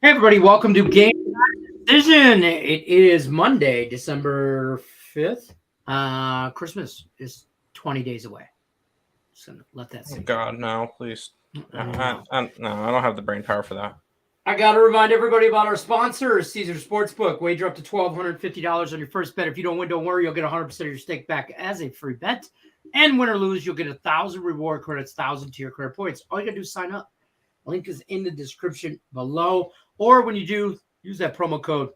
Hey everybody, welcome to Game Decision. It is Monday, December 5th. Christmas is 20 days away. Just gonna let that Oh sink God, no, please. in. I I, know. I, no, I don't have the brain power for that. I gotta remind everybody about our sponsor, Caesar Sportsbook. Wager up to $1,250 on your first bet. If you don't win, don't worry, you'll get 100% of your stake back as a free bet. And win or lose, you'll get 1,000 reward credits, 1,000 to your credit points. All you gotta do is sign up. Link is in the description below. Or when you do, use that promo code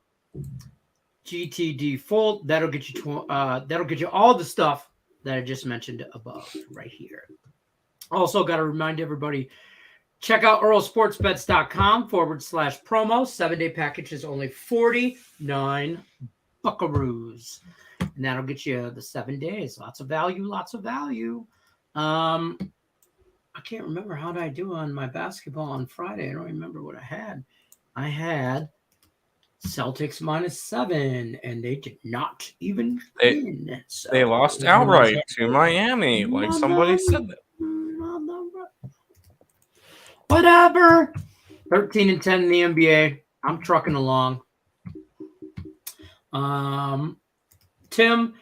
GTD Full. That'll get you all the stuff that I just mentioned above right here. Also, got to remind everybody, check out earlsportsbets.com/promo. 7-day package is only 49 buckaroos. And that'll get you the 7 days. Lots of value, lots of value. I can't remember how did I do on my basketball on Friday. I don't remember what I had. I had Celtics -7, and they did not even win. So They lost outright to Miami, like somebody said that. Whatever. 13-10 in the NBA. I'm trucking along. Tim,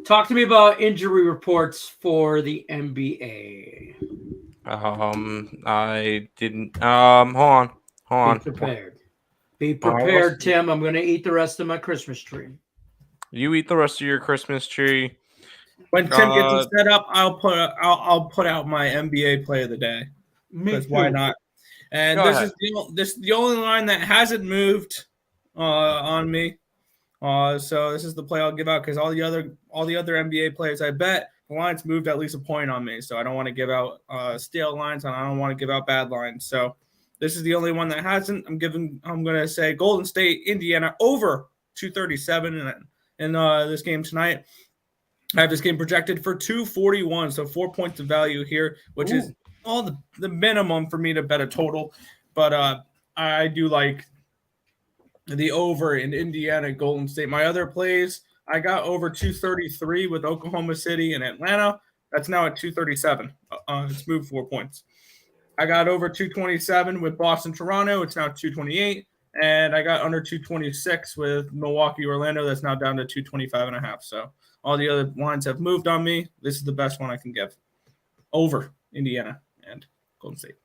talk to me about injury reports for the NBA. I didn't. Hold on. Be prepared. Be prepared, Tim. I'm going to eat the rest of my Christmas tree. You eat the rest of your Christmas tree. When Tim gets it set up, I'll put out my NBA play of the day. Because why not? And this is the only line that hasn't moved on me. So this is the play I'll give out because all the other NBA players I bet the lines moved at least a point on me. So I don't want to give out stale lines and I don't want to give out bad lines. So this is the only one that hasn't. I'm going to say Golden State, Indiana over 237 in this game tonight. I have this game projected for 241, so 4 points of value here, which is all the minimum for me to bet a total. But I do like the over in Indiana, Golden State. My other plays, I got over 233 with Oklahoma City and Atlanta. That's now at 237. It's moved 4 points. I got over 227 with Boston, Toronto. It's now 228. And I got under 226 with Milwaukee, Orlando. That's now down to 225.5. So all the other lines have moved on me. This is the best one I can give. Over Indiana and Golden State.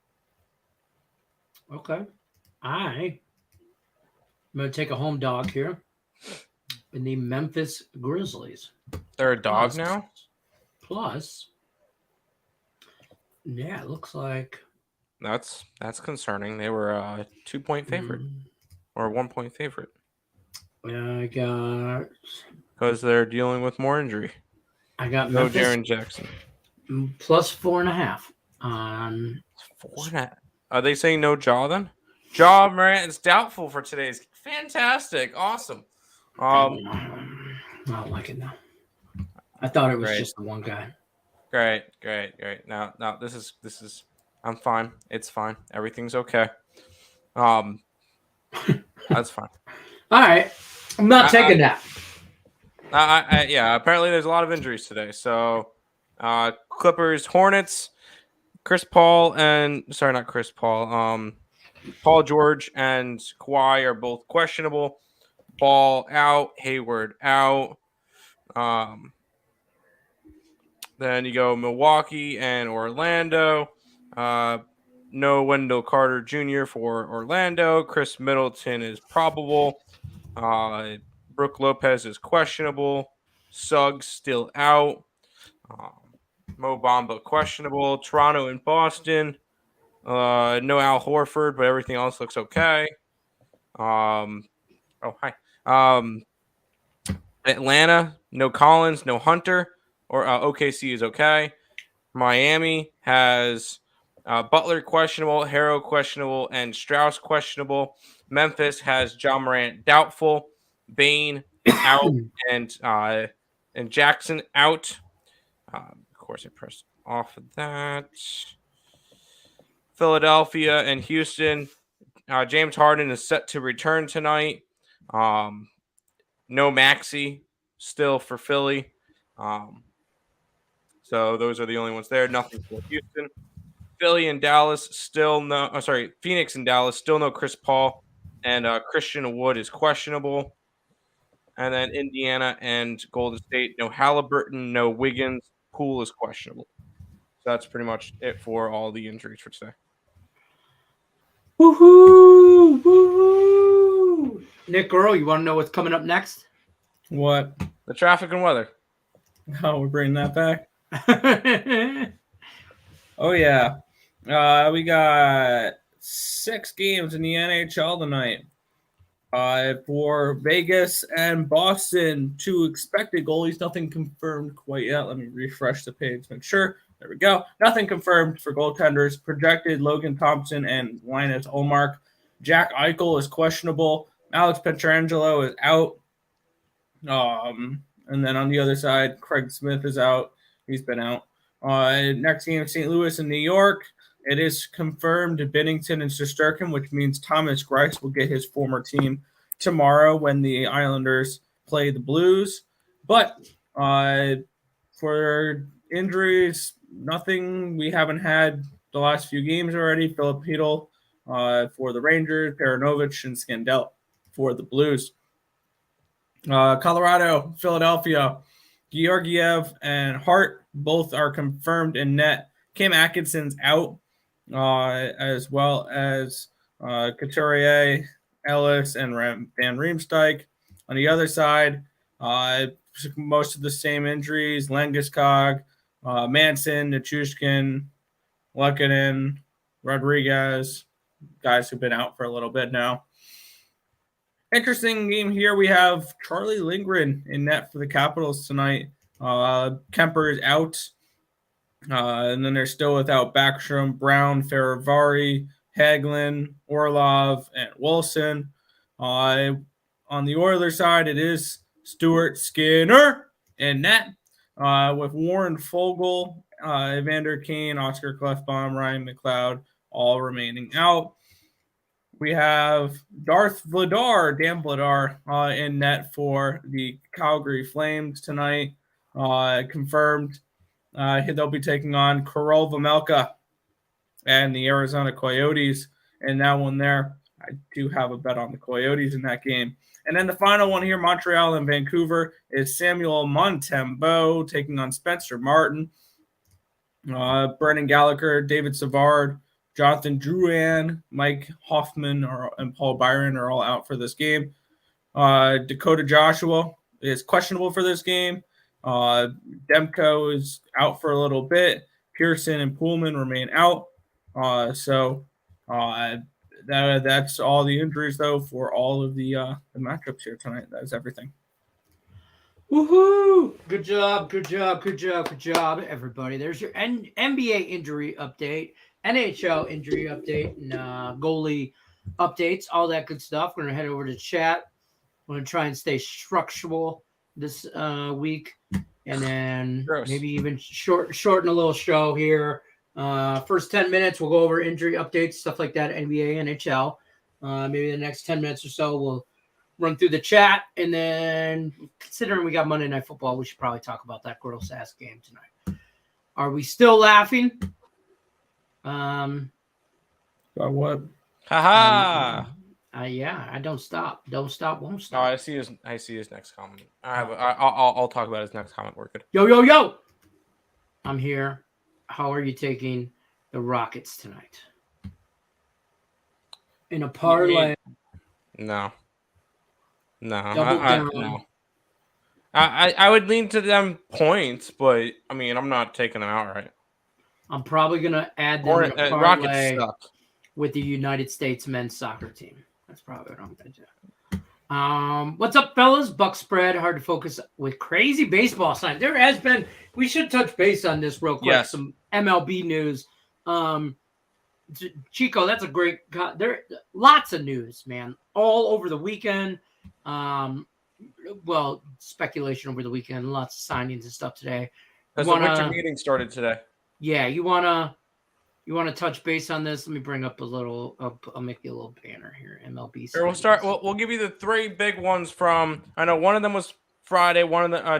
Okay. I'm going to take a home dog here in the Memphis Grizzlies. They're a dog now? Plus, yeah, it looks like. That's concerning. They were a 2-point favorite or a 1-point favorite. I got. Because they're dealing with more injury. I got no Memphis Jaren Jackson. Plus 4.5 on. 4.5. Are they saying no Jaw then? Jaw Morant is doubtful for today's. Fantastic. Awesome. I don't like it now. I thought it was just the one guy. Great. Now this is I'm fine. It's fine. Everything's okay. That's fine. All right. I'm not taking that. Yeah, apparently there's a lot of injuries today. So Clippers, Hornets, Paul George and Kawhi are both questionable. Ball out, Hayward out. Then you go Milwaukee and Orlando. No Wendell Carter Jr. for Orlando. Chris Middleton is probable. Brook Lopez is questionable. Suggs still out. Mo Bamba questionable. Toronto and Boston. No Al Horford, but everything else looks okay. Atlanta, no Collins, no Hunter. Or OKC is okay. Miami has Butler questionable, Harrow questionable, and Strauss questionable. Memphis has John Morant doubtful, Bane out, and Jackson out. Of course, I pressed off of that. Philadelphia and Houston. James Harden is set to return tonight. No Maxey still for Philly. So those are the only ones there. Nothing for Houston. Philly and Dallas still no. Phoenix and Dallas still no Chris Paul and Christian Wood is questionable. And then Indiana and Golden State, no Halliburton, no Wiggins. Poole is questionable. So that's pretty much it for all the injuries for today. Woohoo! Woohoo! Nick Earl, you want to know what's coming up next? What? The traffic and weather. Oh, we're bringing that back? Oh, yeah. We got 6 games in the NHL tonight. For Vegas and Boston, 2 expected goalies. Nothing confirmed quite yet. Let me refresh the page, make sure. There we go. Nothing confirmed for goaltenders. Projected Logan Thompson and Linus Ullmark. Jack Eichel is questionable. Alex Pietrangelo is out. And then on the other side, Craig Smith is out. He's been out. Next game, St. Louis and New York. It is confirmed Binnington and Shesterkin, which means Thomas Greiss will get his former team tomorrow when the Islanders play the Blues. But for injuries, nothing. We haven't had the last few games already. Philip Hedl for the Rangers, Paranovich, and Scandell for the Blues. Colorado, Philadelphia, Georgiev and Hart both are confirmed in net. Cam Atkinson's out, as well as Couturier, Ellis, and Van Riemsdyk. On the other side, most of the same injuries: Landeskog, Manson, Nichushkin, Lekanen, Rodriguez, guys who've been out for a little bit now. Interesting game here. We have Charlie Lindgren in net for the Capitals tonight. Kemper is out. And then they're still without Backstrom, Brown, Ferravari, Hagelin, Orlov, and Wilson. On the Oilers side, it is Stuart Skinner in net with Warren Fogle, Evander Kane, Oscar Klefbom, Ryan McLeod, all remaining out. We have Dan Vladar in net for the Calgary Flames tonight. Confirmed. They'll be taking on Karol Vejmelka and the Arizona Coyotes in that one there. I do have a bet on the Coyotes in that game. And then the final one here, Montreal and Vancouver, is Samuel Montembeault taking on Spencer Martin. Brendan Gallagher, David Savard, Jonathan Drouin, Mike Hoffman, and Paul Byron are all out for this game. Dakota Joshua is questionable for this game. Demko is out for a little bit. Pearson and Pullman remain out. That's all the injuries, though, for all of the matchups here tonight. That is everything. Woohoo! Good job, everybody. There's your NBA injury update, NHL injury update, and goalie updates, all that good stuff. We're going to head over to chat. We're going to try and stay structural this week, and then maybe even shorten a little show here. First 10 minutes, we'll go over injury updates, stuff like that, NBA, NHL. Maybe the next 10 minutes or so, we'll run through the chat, and then considering we got Monday Night Football, we should probably talk about that Gordo Sass game tonight. Are we still laughing? About what? Haha. Yeah, I don't stop. Don't stop, won't Oh, stop. I see his next comment. I'll talk about his next comment. We're good. Yo. I'm here. How are you taking the Rockets tonight? In a parlay. No. Double down. No. I would lean to them points, but I mean, I'm not taking them outright. I'm probably gonna add them in a parlay Rockets suck with the United States men's soccer team. That's probably what I'm gonna do. What's up, fellas? Buck spread, hard to focus with crazy baseball signs. There has been. We should touch base on this real quick. Yes. Some MLB news. Chico, that's a great. There, lots of news, man, all over the weekend. Well, speculation over the weekend, lots of signings and stuff today. Because the winter meeting started today. Yeah, you wanna touch base on this? Let me bring up a little. I'll make you a little banner here. MLB. Here, we'll start. We'll give you the 3 big ones from. I know one of them was Friday.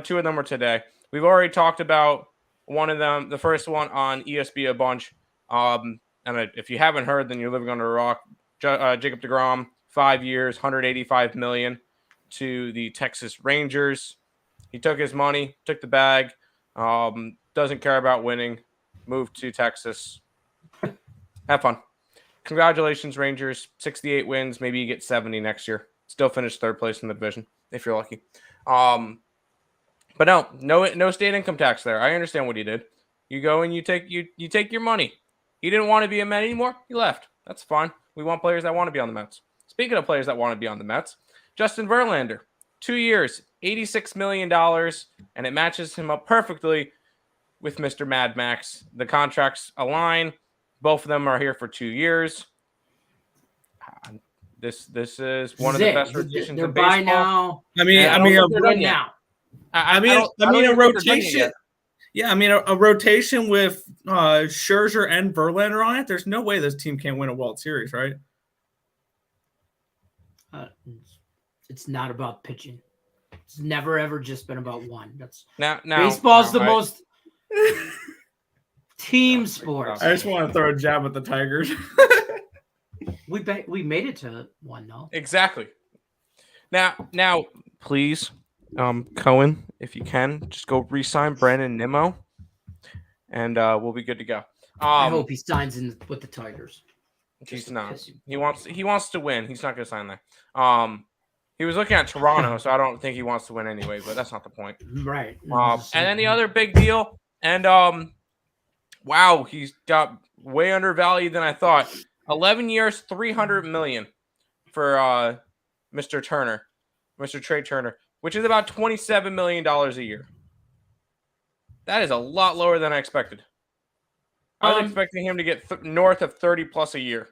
Two of them were today. We've already talked about one of them. The first one on ESB a bunch. And if you haven't heard, then you're living under a rock. Jacob deGrom 5 years, $185 million to the Texas Rangers. He took his money, took the bag, doesn't care about winning, moved to Texas. Have fun. Congratulations, Rangers. 68 wins. Maybe you get 70 next year. Still finish third place in the division if you're lucky. But no state income tax there. I understand what he did. You go and you take your money. He didn't want to be a Met anymore. He left. That's fine. We want players that want to be on the Mets. Speaking of players that want to be on the Mets, Justin Verlander, 2 years, $86 million, and it matches him up perfectly with Mr. Mad Max. The contracts align. Both of them are here for 2 years. This is one of the best rotations in baseball. Now. I mean, a rotation. Yeah, I mean, a rotation with Scherzer and Verlander on it. There's no way this team can't win a World Series, right? It's not about pitching. It's never ever just been about one. That's now baseball's the most team sport. I just want to throw a jab at the Tigers. We made it to one though. Exactly. Now, please, Cohen, if you can, just go re-sign Brandon Nimmo, and we'll be good to go. I hope he signs in with the Tigers. He's not. He wants to win. He's not going to sign there. He was looking at Toronto, so I don't think he wants to win anyway. But that's not the point. Right. And then the other big deal, and wow, he's got way undervalued than I thought. 11 years, $300 million for Mr. Trey Turner, which is about $27 million a year. That is a lot lower than I expected. I was expecting him to get north of 30 plus a year.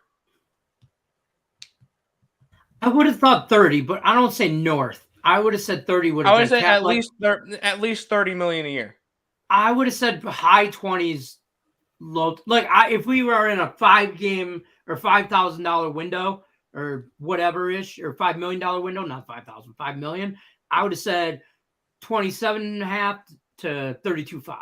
I would have thought 30, but I don't say north. I would have said 30 would have been at least 30 million a year. I would have said high 20s, low. If we were in a 5-game or $5,000 window or whatever ish, or $5 million window, not 5,000, 5 million, I would have said 27.5 to 32.5,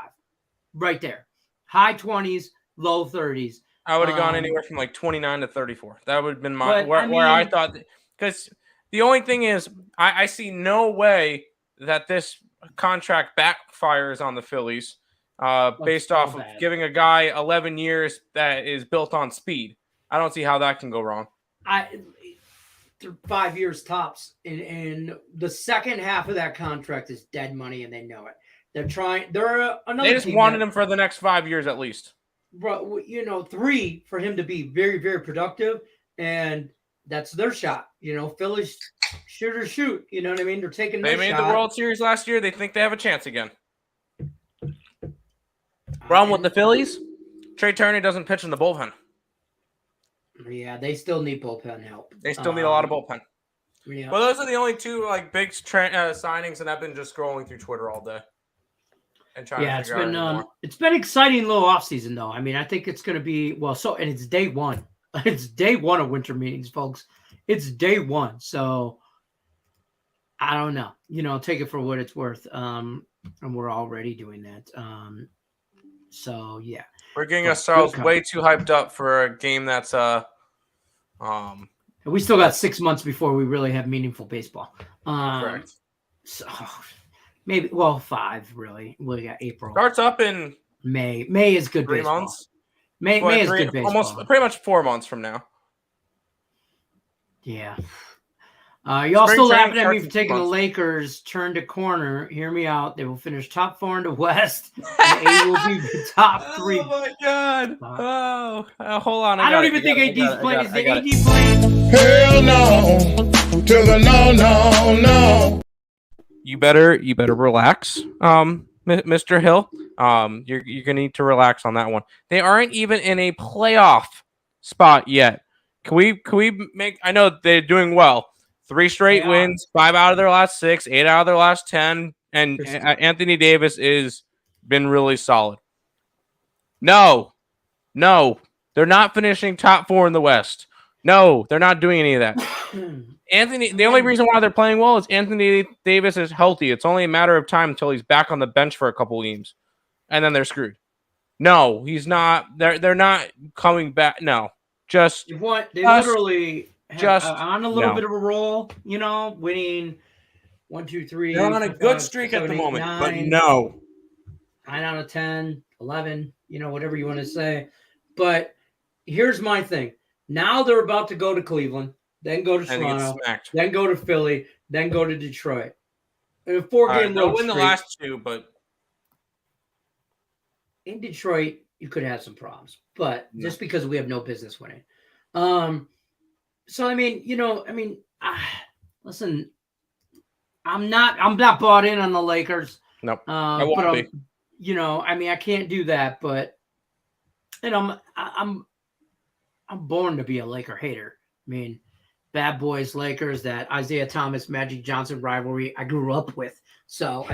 right there. High 20s, low 30s. I would have gone anywhere from like 29 to 34. That would have been where I thought. Because the only thing is, I see no way that this contract backfires on the Phillies based off of giving a guy 11 years that is built on speed. I don't see how that can go wrong. 5 years tops. And the second half of that contract is dead money, and they know it. They're trying. They just wanted him for the next 5 years at least. Bro, 3 for him to be very, very productive, and that's their shot. Phillies shoot or shoot. You know what I mean? They're taking. They made the World Series last year. They think they have a chance again. Problem with the Phillies, Trey Turner doesn't pitch in the bullpen. Yeah, they still need bullpen help. They still need a lot of bullpen. Yeah. Well, those are the only two big signings, and I've been just scrolling through Twitter all day. It's been exciting little offseason though. I mean, I think it's going to be and it's day one. It's day one of winter meetings, folks. It's day one. So I don't know. Take it for what it's worth. And we're already doing that. So yeah. We're getting ourselves way too hyped up for a game that's we still got 6 months before we really have meaningful baseball. Correct. So maybe 5 really. We got April. Starts up in May. May is good 3 baseball. months. May is good baseball. Almost pretty much 4 months from now. Yeah. Y'all still laughing at me for taking the Lakers turn to corner. Hear me out. They will finish top 4 in the West. And A will be the top 3. Oh my God. Hold on. I don't even think AD's playing. Is the AD playing? Hell no. To the no. You better relax, Mr. Hill. You're gonna need to relax on that one. They aren't even in a playoff spot yet. Can we make? I know they're doing well. 3 straight wins, 5 out of their last 6, 8 out of their last 10, and Anthony Davis is been really solid. No, they're not finishing top 4 in the West. No, they're not doing any of that. The only reason why they're playing well is Anthony Davis is healthy. It's only a matter of time until he's back on the bench for a couple of games, and then they're screwed. No, he's not. They're not coming back. No, just they literally on a little bit of a roll, winning 1, 2, 3. They're on a 4, good 5, streak 7, at the 8, moment, 9, but no. 9 out of 10, 11, whatever you want to say. But here's my thing. Now they're about to go to Cleveland, then go to Toronto, then go to Philly, then go to Detroit. In a 4-game road they'll win streak. the last 2, but in Detroit, you could have some problems. But just because we have no business winning. So listen, I'm not bought in on the Lakers. Nope. I won't be. I can't do that, but I'm born to be a Laker hater. Bad boys Lakers, that Isaiah Thomas, Magic Johnson rivalry I grew up with. So I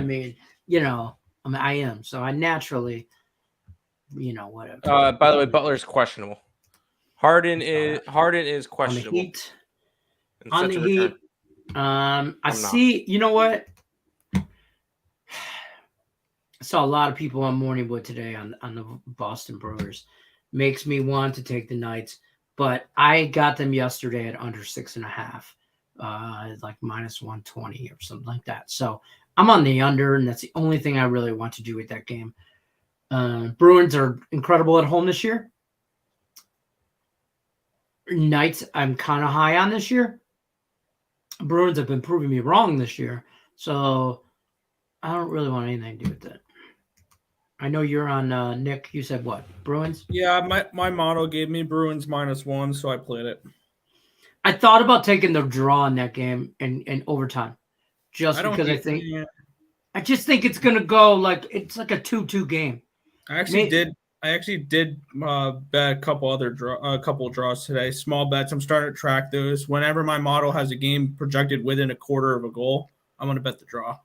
am. So I naturally, whatever. By the way, Butler's questionable. Harden is questionable. On the Heat. I see. You know what? I saw a lot of people on Morningwood today on the Boston Brewers. Makes me want to take the Knights, but I got them yesterday at under 6.5, like minus 120 or something like that. So I'm on the under, and that's the only thing I really want to do with that game. Bruins are incredible at home this year. Knights, I'm kind of high on this year. Bruins have been proving me wrong this year, so I don't really want anything to do with that. I know you're on, Nick. You said what? Bruins? Yeah, my model gave me Bruins -1, so I played it. I thought about taking the draw in that game in overtime, just because I just think it's gonna go it's like a 2-2 game. I actually did bet a couple draws today. Small bets. I'm starting to track those. Whenever my model has a game projected within a quarter of a goal, I'm gonna bet the draw.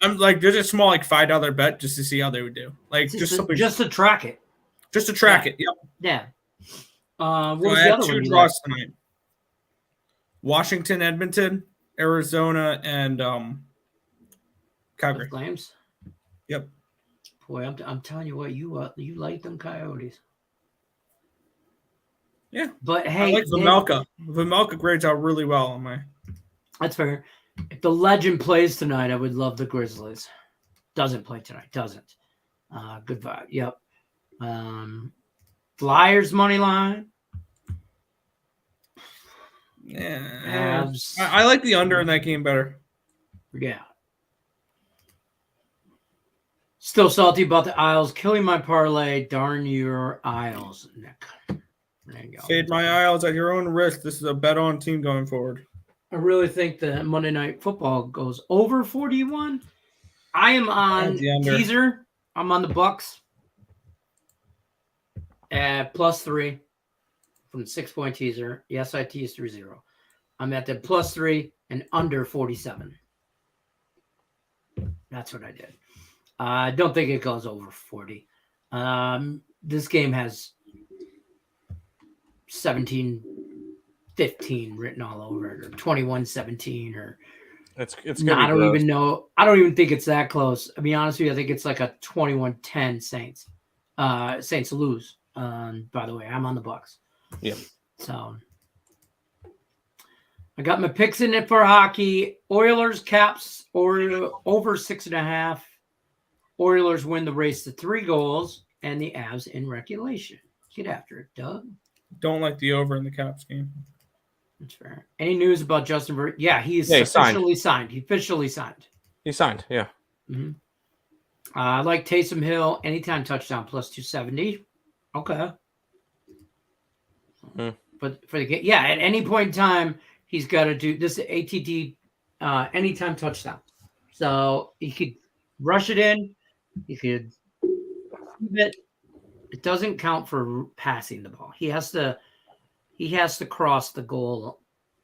I'm there's a small $5 bet just to see how they would do. Just to track it. Just to track it. Yep. Yeah. What was the other 2 draws tonight? Washington, Edmonton, Arizona, and Calgary. Flames. Yep. Boy, I'm telling you what, you like them Coyotes. Yeah. But hey, I like Vejmelka. Vejmelka grades out really well on my. That's fair. If the legend plays tonight, I would love the Grizzlies. Doesn't play tonight. Doesn't. Good vibe. Yep. Flyers money line. Yeah. I like the under in that game better. Yeah. Still salty about the Isles. Killing my parlay. Darn your Isles, Nick. There you go. Fade my Isles at your own risk. This is a bet on team going forward. I really think that Monday Night Football goes over 41. I am on teaser. I'm on the Bucks at +3 from the 6-point teaser. Yes, I teased 3-0. I'm at the +3 and under 47. That's what I did. I don't think it goes over 40. This game has 17-15 written all over it, or 21-17, or it's I don't even know. I don't even think it's that close. I'll be honest with you. I think it's like a 21-10 Saints. Saints lose. By the way, I'm on the Bucks. Yep. So I got my picks in it for hockey. Oilers, Caps, or over 6.5. Oilers win the race to 3 goals, and the Avs in regulation. Get after it, Doug. Don't like the over in the Caps game. That's fair. Any news about Justin Verlander? Yeah, he's officially signed. He officially signed. He signed, yeah. Mm-hmm. I like Taysom Hill, anytime touchdown +270. Okay. But for the game, yeah, at any point in time, he's got to do this ATD anytime touchdown. So he could rush it in. He could it doesn't count for passing the ball. He has to cross the goal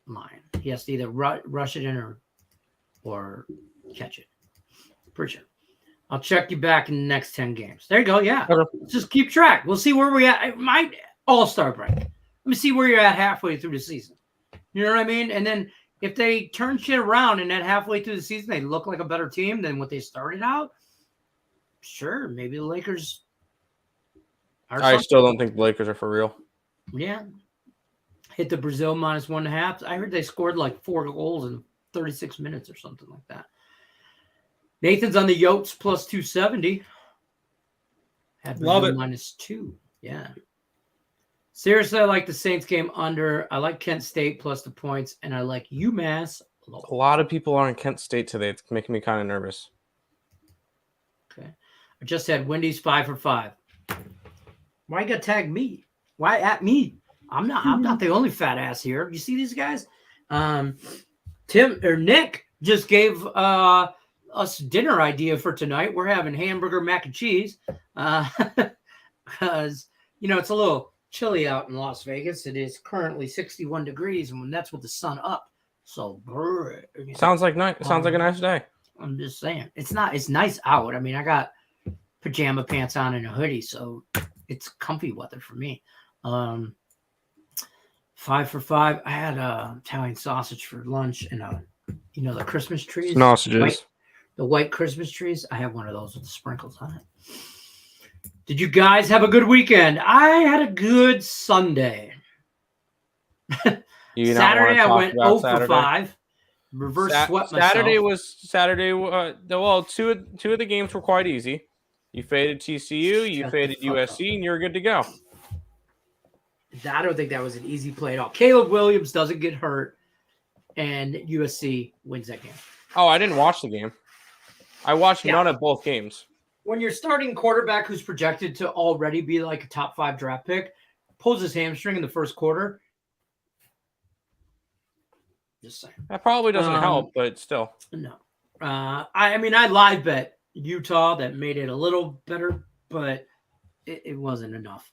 line. He has to either rush it in or catch it. For sure. I'll check you back in the next 10 games. There you go. Yeah. Okay. Just keep track. We'll see where we're at. My all-star break. Let me see where you're at halfway through the season. You know what I mean? And then if they turn shit around and then halfway through the season they look like a better team than what they started out, sure, maybe the Lakers are. I still don't think the Lakers are for real. Yeah. hit the Brazil -1.5. I heard they scored like 4 goals in 36 minutes or something like that. Nathan's on the Yotes +270. Had Love Brazil it. -2. Yeah. Seriously, I like the Saints game under. I like Kent State plus the points, and I like UMass. A lot of people are in Kent State today. It's making me kind of nervous. Okay. I just had Wendy's 5 for 5. Why you gotta tag me? Why at me? I'm not the only fat ass here. You see these guys? Nick just gave us dinner idea for tonight. We're having hamburger mac and cheese. Because it's a little chilly out in Las Vegas. It is currently 61 degrees, and that's with the sun up. So sounds like nice. Sounds like a nice day. I'm just saying, it's nice out. I mean, I got pajama pants on and a hoodie, so it's comfy weather for me. 5 for 5. I had Italian sausage for lunch and the Christmas trees. Sausages. The white Christmas trees. I have one of those with the sprinkles on it. Did you guys have a good weekend? I had a good Sunday. Saturday, I went 0 for 5. Reverse swept myself. Saturday. Well, two of the games were quite easy. You faded TCU, you faded USC, and you were good to go. I don't think that was an easy play at all. Caleb Williams doesn't get hurt, and USC wins that game. Oh, I didn't watch the game. I watched none of both games. When you're starting quarterback who's projected to already be like a top 5 draft pick, pulls his hamstring in the first quarter. Just saying. That probably doesn't help, but still. No. I live bet Utah that made it a little better, but it wasn't enough.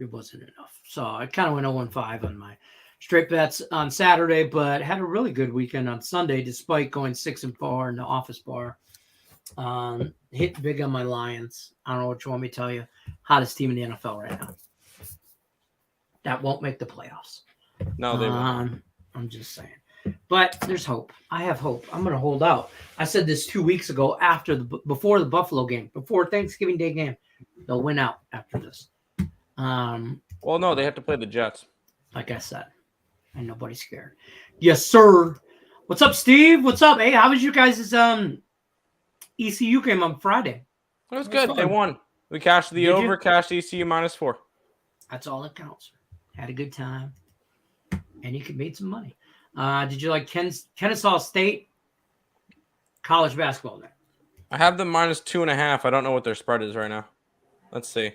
It wasn't enough. So I kind of went 0-5 on my straight bets on Saturday, but had a really good weekend on Sunday, despite going 6-4 in the office bar. Hit big on my Lions. I don't know what you want me to tell you. Hottest team in the NFL right now. That won't make the playoffs. No, they won't. I'm just saying. But there's hope. I have hope. I'm going to hold out. I said this 2 weeks ago before the Buffalo game, before Thanksgiving Day game. They'll win out after this. Well, no, they have to play the Jets. Like I said, and nobody's scared. Yes, sir. What's up, Steve? What's up? Hey, how was you guys' ECU game on Friday? It was good. They won. We cashed the over, cashed ECU -4. That's all that counts. Had a good time. And you could make some money. Did you like Kennesaw State college basketball there? I have them -2.5. I don't know what their spread is right now. Let's see.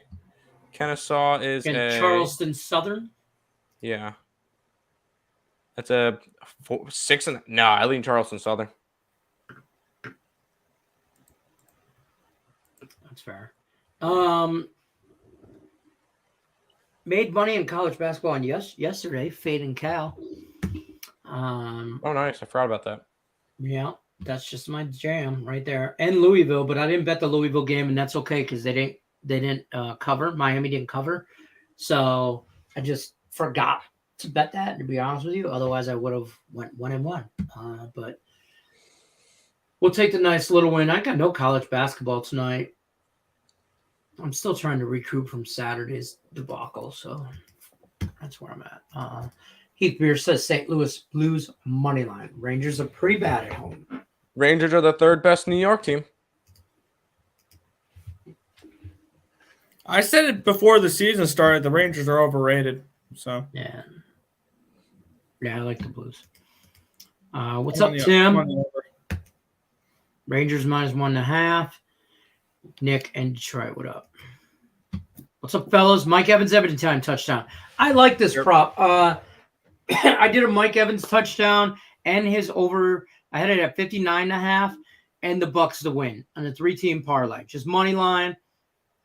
Kennesaw is Charleston Southern. Yeah. That's a 6. No, I lean Charleston Southern. That's fair. Made money in college basketball on yesterday, fading Cal. Oh, nice. I forgot about that. Yeah, that's just my jam right there. And Louisville, but I didn't bet the Louisville game, and that's okay because they didn't cover. Miami didn't cover. So I just forgot to bet that, to be honest with you. Otherwise, I would have went 1-1. But we'll take the nice little win. I got no college basketball tonight. I'm still trying to recoup from Saturday's debacle, so that's where I'm at. Heath Beer says St. Louis Blues money line. Rangers are pretty bad at home. Rangers are the 3rd best New York team. I said it before the season started. The Rangers are overrated. So yeah, I like the Blues. What's up, Tim? Rangers -1.5. Nick and Detroit, what up? What's up, fellas? Mike Evans every time touchdown. I like this prop. I did a Mike Evans touchdown and his over. I had it at 59.5 and the Bucks to win on a 3-team parlay. Just money line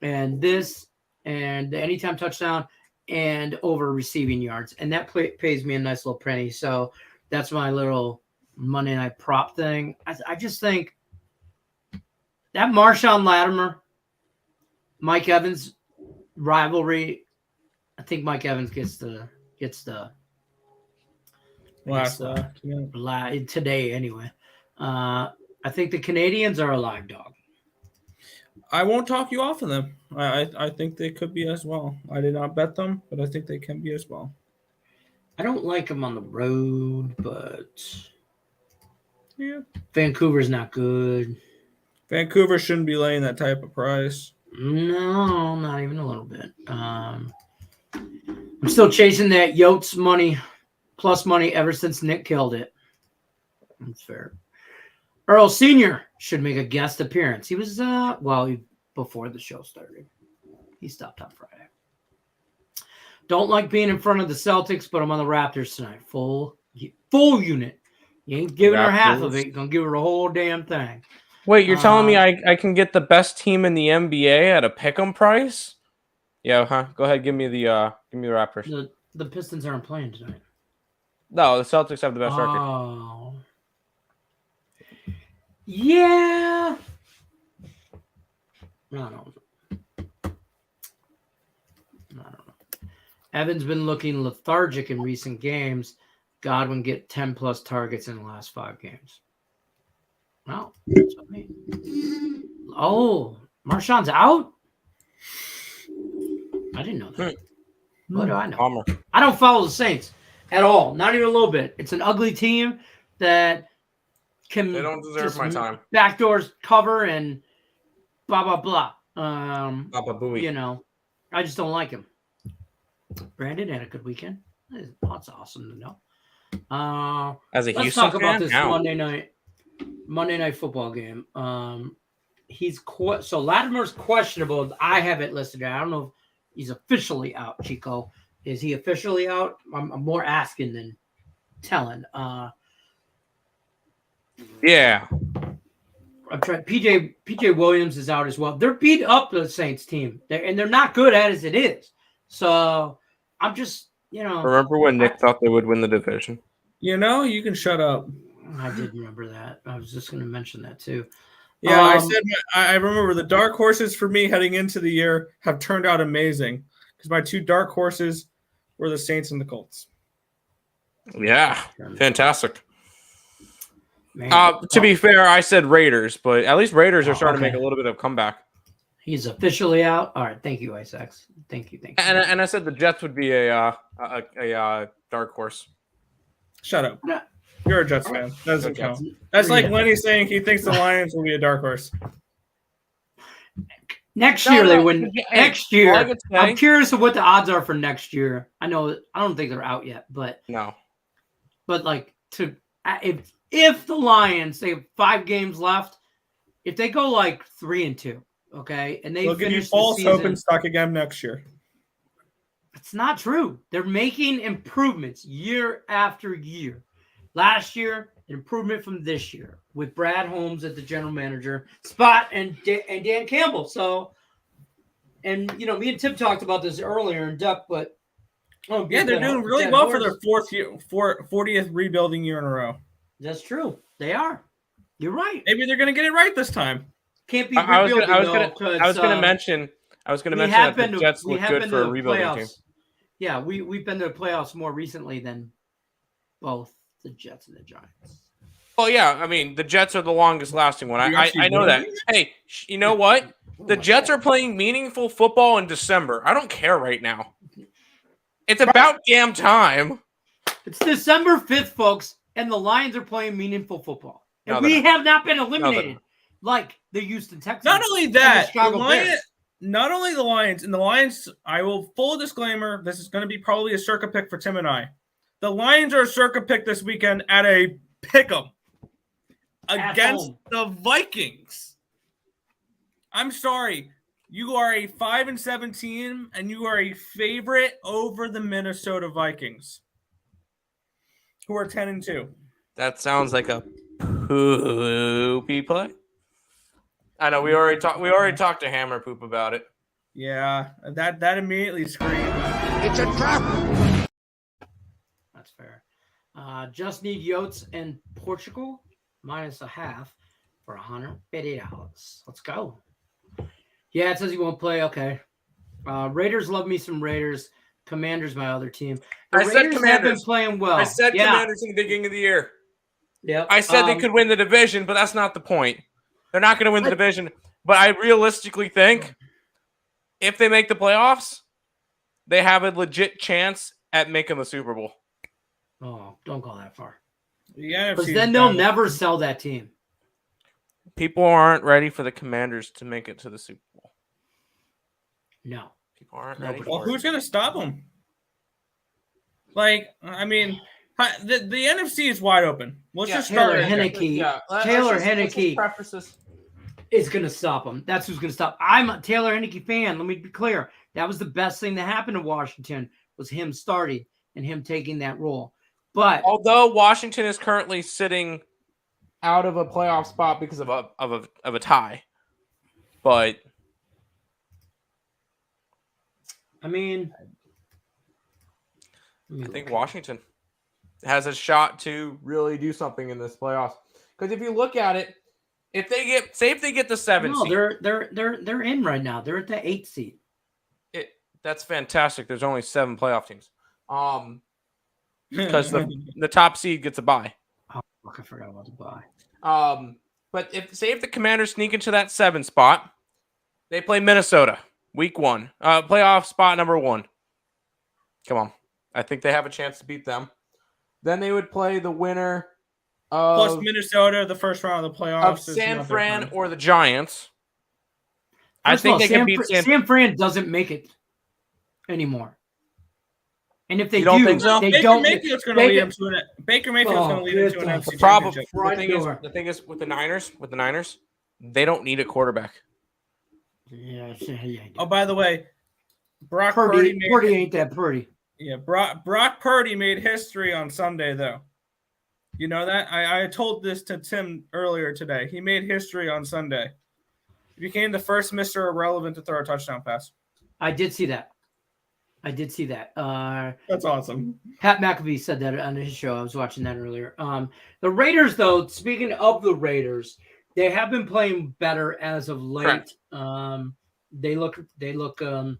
and this and the anytime touchdown and over receiving yards. And that pays me a nice little penny. So that's my little Monday night prop thing. I just think that Marshawn Latimer, Mike Evans rivalry, I think Mike Evans gets the today anyway. I think the Canadians are a live dog. I won't talk you off of them. I think they could be as well. I did not bet them, but I think they can be as well. I don't like them on the road, but yeah, Vancouver's not good. Vancouver shouldn't be laying that type of price. No, not even a little bit. I'm still chasing that Yotes money, plus money ever since Nick killed it. That's fair. Earl Sr. should make a guest appearance. He was, before the show started. He stopped on Friday. Don't like being in front of the Celtics, but I'm on the Raptors tonight. Full unit. You ain't giving her half of it. You're going to give her the whole damn thing. Wait, you're telling me I can get the best team in the NBA at a pick'em price? Yeah, huh? Go ahead, give me the Raptors. The Pistons aren't playing tonight. No, the Celtics have the best record. Oh. Yeah. No. I don't know. Evan's been looking lethargic in recent games. Godwin get 10-plus targets in the last 5 games. Well, that's what I mean. Oh, Marshawn's out? I didn't know that. What do I know? Bummer. I don't follow the Saints at all. Not even a little bit. It's an ugly team that can They don't deserve my time. Backdoors cover and blah, blah, blah. Papa Booey. You know, I just don't like him. Brandon had a good weekend. That's awesome to know. As a let's Houston talk about fan? this Now. Monday night football game. So Latimer's questionable. I have it listed there. I don't know if he's officially out, Chico. Is he officially out? I'm more asking than telling. Yeah. I'm trying. PJ Williams is out as well. They're beat up, the Saints team. They're not good at it as it is. So I'm just, Remember when Nick thought they would win the division? You can shut up. I did remember that. I was just going to mention that too. Yeah, I remember the dark horses for me heading into the year have turned out amazing because my 2 dark horses were the Saints and the Colts. Yeah, fantastic. Man, to be fair, I said Raiders, but at least Raiders are starting to make a little bit of a comeback. He's officially out. All right, thank you, Isaacs. Thank you. And I said the Jets would be a dark horse. Shut up. No. You're a Jets fan. That doesn't count. That's like Lenny saying he thinks the Lions will be a dark horse. Next year they win. Hey, next year, I'm say, curious of what the odds are for next year. I don't think they're out yet, but no. But like if the Lions, they have 5 games left, if they go like 3-2, okay, and they they'll give you finish false the season, hope and stock again next year. It's not true. They're making improvements year after year. Last year, an improvement from this year with Brad Holmes at the general manager spot and Dan Campbell. So, and me and Tim talked about this earlier in depth, but they're doing really well for their 40th rebuilding year in a row. That's true. They are. You're right. Maybe they're going to get it right this time. Can't be. I was going to mention that the Jets look good for a rebuilding team. Yeah, we've been to the playoffs more recently than both the Jets and the Giants. Well, yeah, I mean, the Jets are the longest lasting one. I know that. Hey, you know what? The Jets are playing meaningful football in December. I don't care right now. It's about damn time. It's December 5th, folks, and the Lions are playing meaningful football. And we have not been eliminated like the Houston Texans. Not only that, not only the Lions, and the Lions, I will full disclaimer, this is going to be probably a circa pick for Tim and I. The Lions are a circa pick this weekend at a pick'em against the Vikings. I'm sorry. You are a 5-7 team, and you are a favorite over the Minnesota Vikings, who are 10-2. That sounds like a poopy play. I know we already talked to Hammer Poop about it. Yeah, that immediately screamed. It's a trap. That's fair. Just need Yotes and Portugal -0.5 for $150. Let's go. Yeah, it says he won't play. Okay. Raiders, love me some Raiders. Commanders, my other team. I said Commanders have been playing well. I said Commanders in the beginning of the year. Yeah. I said they could win the division, but that's not the point. They're not going to win the division. But I realistically think if they make the playoffs, they have a legit chance at making the Super Bowl. Oh, don't go that far. Yeah, Because then they'll never sell that team. People aren't ready for the Commanders to make it to the Super Bowl. No. People aren't ready Well, for it. who's going to stop them? Like, I mean, the NFC is wide open. Let's just start. Taylor Henneke is going to stop them. That's who's going to stop. I'm a Taylor Henneke fan. Let me be clear. That was the best thing that happened to Washington was him starting and him taking that role. But although Washington is currently sitting out of a playoff spot because of a tie, but I mean, I think Washington has a shot to really do something in this playoffs. Because if you look at it, if they get the 7 seed, they're in right now. They're at the 8th seed. That's fantastic. There's only 7 playoff teams. Because the top seed gets a bye. Oh, fuck, I forgot about the bye. But if the Commanders sneak into that 7 spot, they play Minnesota week 1, playoff spot number 1. Come on, I think they have a chance to beat them. Then they would play the winner of plus Minnesota, the first round of the playoffs, of San Fran or the Giants. I think they can beat San Fran doesn't make it anymore. And if they you don't do, think so? they Baker don't. Mayfield's going to lead them to an. Baker Mayfield's going to lead them to an NFC championship. The thing is with the Niners, they don't need a quarterback. Yeah. Oh, by the way, Brock Purdy ain't that pretty. Yeah, Brock Purdy made history on Sunday, though. You know that? I told this to Tim earlier today. He made history on Sunday. He became the first Mr. Irrelevant to throw a touchdown pass. I did see that. That's awesome. Pat McAfee said that on his show. I was watching that earlier. The Raiders, though, speaking of the Raiders, they have been playing better as of late. They look good.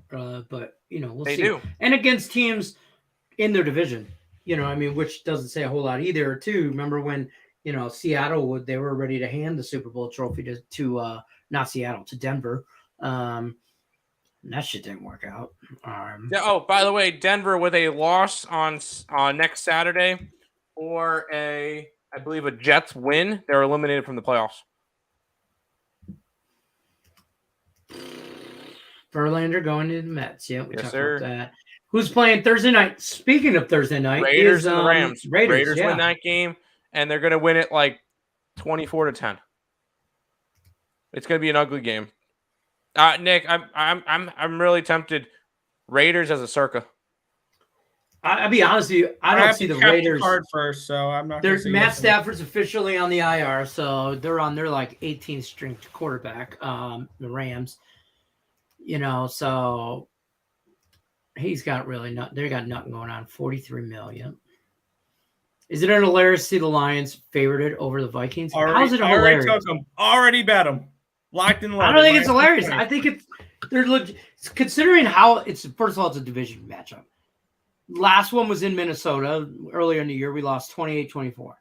But we'll see. Do. And against teams in their division, which doesn't say a whole lot either. Too. Remember when Seattle they were ready to hand the Super Bowl trophy to not Seattle, to Denver. That shit didn't work out. By the way, Denver with a loss on next Saturday or I believe a Jets win, they're eliminated from the playoffs. Verlander going to the Mets. Yeah, we talked sir. about that. Who's playing Thursday night? Speaking of Thursday night, Raiders and the Rams. Raiders yeah. win that game, and they're going to win it like 24-10. It's going to be an ugly game. Nick, I'm really tempted. Raiders as a circa. I'll be honest with you. I don't see the Raiders. Card first, so I'm not. Matt Stafford's officially on the IR, so they're on their 18th string quarterback. The Rams, so he's got they got nothing going on. $43 million. Is it hilarious to see the Lions favored over the Vikings? How is it hilarious? Already bet them. Locked and loaded. I don't think it's hilarious. I think they're considering how it's. First of all, it's a division matchup. Last one was in Minnesota earlier in the year. We lost 28-24.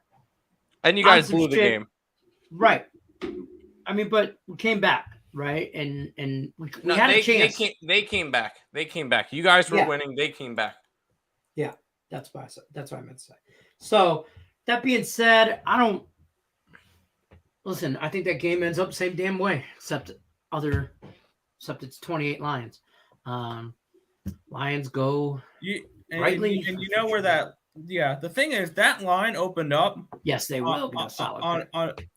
And you guys blew the game. Right. I mean, but we came back, right? And we had a chance. They came back. You guys were winning. They came back. Yeah, that's what I meant to say. So that being said, listen, I think that game ends up the same damn way, except it's 28 Lions. Lions go rightly. And you know where that the thing is that line opened up. Yes, they will.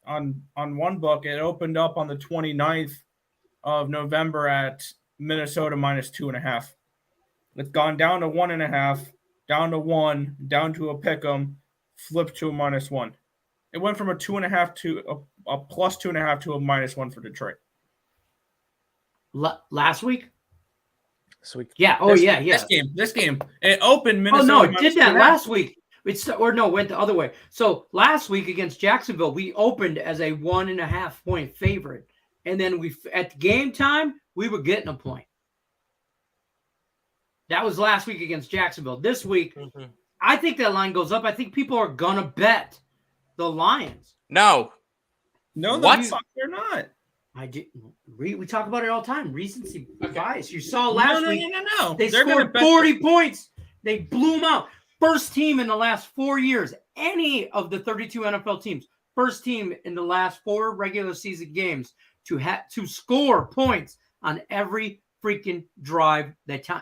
On one book, it opened up on the 29th of November at Minnesota -2.5. It's gone down to 1.5, down to 1, down to a pick'em, flipped to a -1. It went from a 2.5 to a +2.5 to a -1 for Detroit. Last week? This week. Yeah. This game. It opened Minnesota. Oh, no, it did that last week. Went the other way. So last week against Jacksonville, we opened as a 1.5 point favorite. And then at game time, we were getting a point. That was last week against Jacksonville. This week, I think that line goes up. I think people are going to bet the Lions. No. No, What? they're not. I did. We talk about it all the time. Recency bias. You saw last week. No. They scored 40 points. They blew them out. First team in the last 4 years. Any of the 32 NFL teams. First team in the last 4 regular season games to score points on every freaking drive.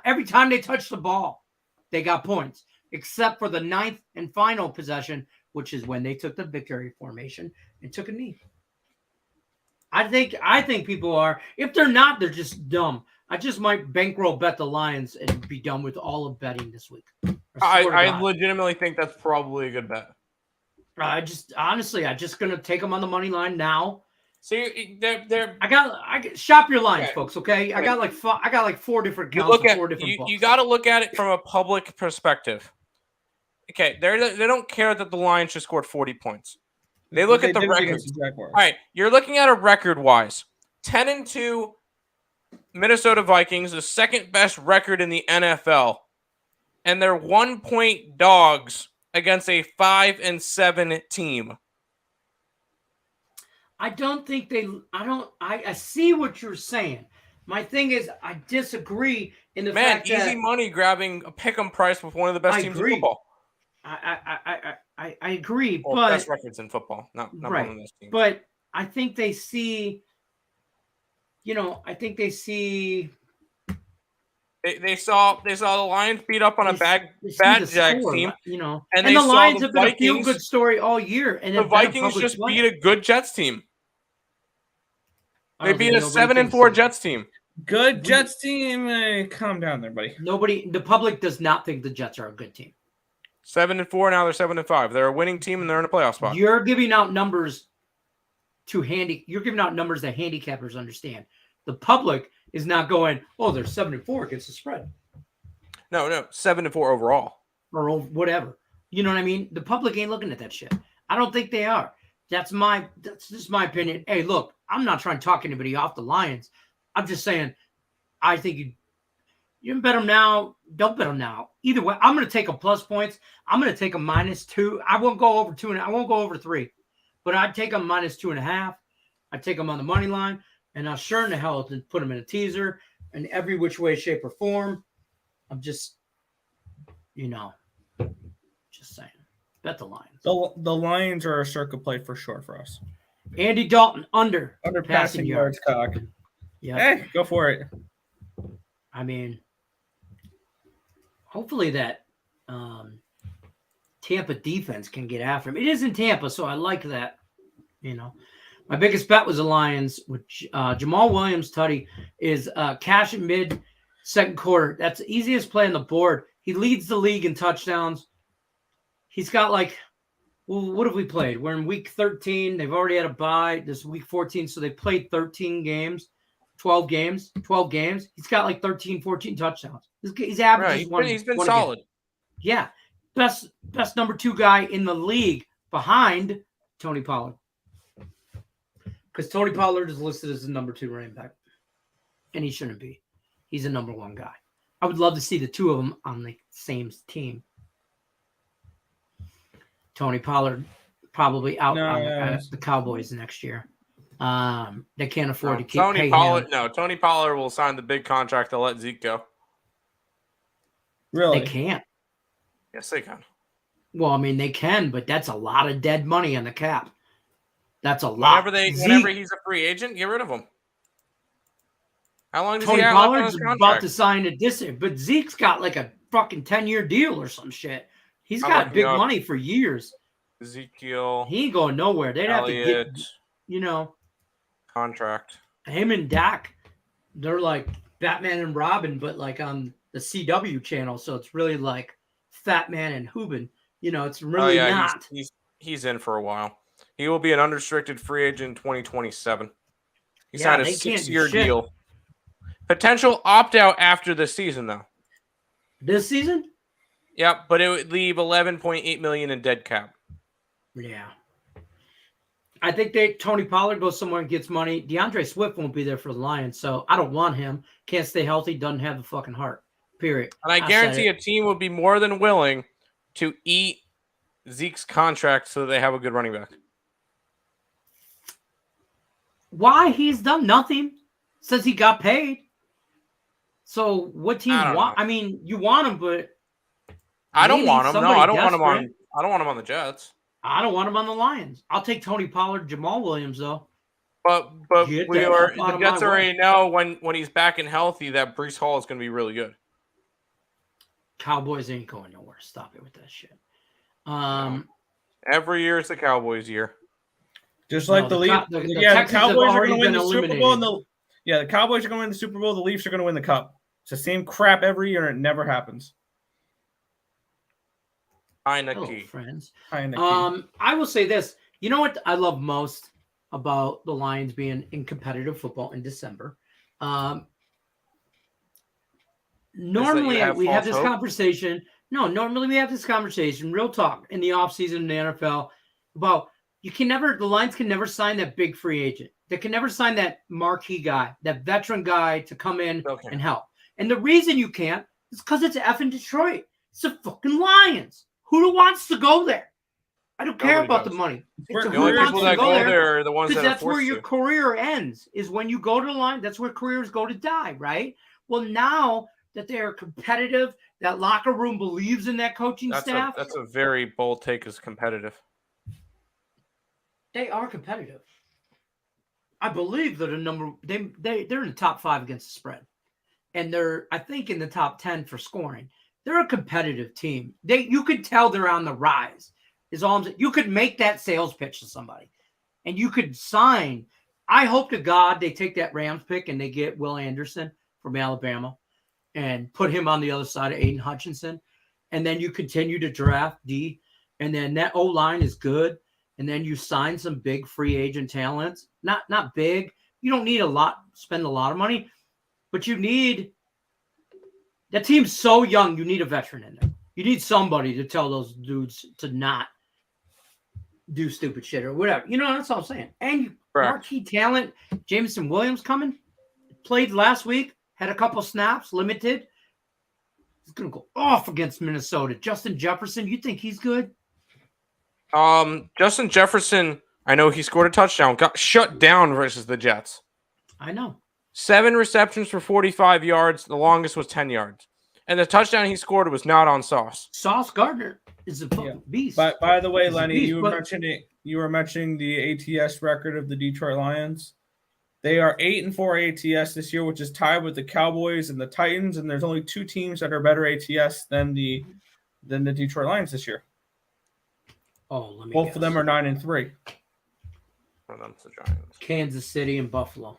Every time they touched the ball, they got points. Except for the 9th and final possession, which is when they took the victory formation and took a knee. I think people are. If they're not, they're just dumb. I just might bankroll bet the Lions and be done with all of betting this week. I legitimately think that's probably a good bet. I just gonna take them on the money line now. See, they're. I got shop your lines, folks. Okay, I got like 4 different counts. You got to look at it from a public perspective. Okay, they don't care that the Lions just scored 40 points. They look at the records. All right, you're looking at a record-wise. 10-2 Minnesota Vikings, the second best record in the NFL, and they're 1-point dogs against a 5-7 team. I don't think I see what you're saying. My thing is, I disagree in the fact that easy money grabbing a pick'em price with one of the best teams in football. I agree, well, but best records in football, not right. One of those teams. But I think they see, I think they see. They saw the Lions beat up on a bad Jags team, and the Lions have been a feel-good story all year. And the Vikings just beat a good Jets team. They beat a 7-4 Jets team. Good Jets team. Calm down there, buddy. The public does not think the Jets are a good team. 7-4 now. They're 7-5. They're a winning team and they're in a playoff spot. You're giving out numbers You're giving out numbers that handicappers understand. The public is not going, oh, they're 7-4 against the spread. No, 7-4 overall. Or whatever. You know what I mean? The public ain't looking at that shit. I don't think they are. That's just my opinion. Hey, look, I'm not trying to talk anybody off the Lions. I'm just saying, I think you can bet them now. Don't bet them now. Either way, I'm going to take them plus points. I'm going to take them -2. I won't go over 2, and I won't go over 3. But I'd take them -2.5. I'd take them on the money line, and I'll sure in the hell put them in a teaser in every which way, shape, or form. I'm just, just saying. Bet the Lions. The Lions are a circuit play for sure for us. Andy Dalton under passing yards, cock. Yeah. Hey, go for it. I mean, hopefully that Tampa defense can get after him. It is in Tampa, so I like that. My biggest bet was the Lions, which Jamal Williams Tutty is cash in mid second quarter. That's the easiest play on the board. He leads the league in touchdowns. He's got what have we played? We're in week 13. They've already had a bye. This is week 14, so they played 13 games. 12 games. He's got 13, 14 touchdowns. He's averaging one. He's been solid. Game. Yeah. Best number 2 guy in the league behind Tony Pollard. Because Tony Pollard is listed as the number 2 running back. And he shouldn't be. He's a number 1 guy. I would love to see the 2 of them on the same team. Tony Pollard probably out on the Cowboys next year. They can't afford to keep paying him. No, Tony Pollard will sign the big contract to let Zeke go. Really? They can't. Yes, they can. Well, I mean, they can, but that's a lot of dead money on the cap. That's a lot. Whenever he's a free agent, get rid of him. How long does Tony he have Pollard's left on his about contract? to sign a distant, but Zeke's got a fucking 10-year deal or some shit. He's got big money for years. Ezekiel. He ain't going nowhere. They'd have to get, contract. Him and Dak, they're like Batman and Robin, but on the CW channel. So it's really like Fat Man and Hoobin. It's really not. He's in for a while. He will be an unrestricted free agent in 2027. He signed a 6-year deal. Potential opt-out after the season, though. This season? Yep, but it would leave $11.8 million in dead cap. Yeah. I think Tony Pollard goes somewhere and gets money. DeAndre Swift won't be there for the Lions, so I don't want him. Can't stay healthy, doesn't have the fucking heart. Period. And I guarantee a team would be more than willing to eat Zeke's contract so that they have a good running back. Why? He's done nothing. Says he got paid. So what team want? I mean, you want him, but I don't want him. No, I don't want him on. desperate. I don't want him on the Jets. I don't want him on the Lions. I'll take Tony Pollard, Jamal Williams, though. But Get we the are hell out the of Jets my already know when he's back and healthy that Breece Hall is going to be really good. Cowboys ain't going nowhere. Stop it with that shit. Every year is the Cowboys' year. Just like No, the Leafs. the The Cowboys are going to win the eliminated. Super Bowl. The Cowboys are going to win the Super Bowl. The Leafs are going to win the Cup. It's the same crap every year, and it never happens. Hello, friends. I will say this. You know what I love most about the Lions being in competitive football in December? Normally we have this conversation. No, normally we have this conversation, real talk, in the offseason in the NFL about the Lions can never sign that big free agent. They can never sign that marquee guy, that veteran guy to come in and help. And the reason you can't is because it's effing Detroit. It's the fucking Lions. Who wants to go there? I don't care about the money. The only people that go there are the ones that are that's where your career ends, is when you go to the line. That's where careers go to die, right? Well, now that they are competitive, that locker room believes in that coaching staff. That's a very bold take as competitive. They are competitive. I believe that they're in the top 5 against the spread. And they're, I think, in the top 10 for scoring. They're a competitive team. You could tell they're on the rise. Is all I'm saying. You could make that sales pitch to somebody. And you could sign. I hope to God they take that Rams pick and they get Will Anderson from Alabama and put him on the other side of Aiden Hutchinson. And then you continue to draft D. And then that O-line is good. And then you sign some big free agent talents. Not big. You don't need spend a lot of money. But you need – that team's so young, you need a veteran in there. You need somebody to tell those dudes to not do stupid shit or whatever. You know, that's all I'm saying. And marquee talent, Jameson Williams coming, played last week, had a couple snaps, limited. He's going to go off against Minnesota. Justin Jefferson, you think he's good? Justin Jefferson, I know he scored a touchdown, got shut down versus the Jets. I know. 7 receptions for 45 yards. The longest was 10 yards. And the touchdown he scored was not on Sauce. Sauce Gardner is a fucking beast. But by the way, Lenny, you were mentioning the ATS record of the Detroit Lions. They are 8-4 ATS this year, which is tied with the Cowboys and the Titans. And there's only 2 teams that are better ATS than the Detroit Lions this year. Both of them are 9-3. One of them's the Giants. Kansas City and Buffalo.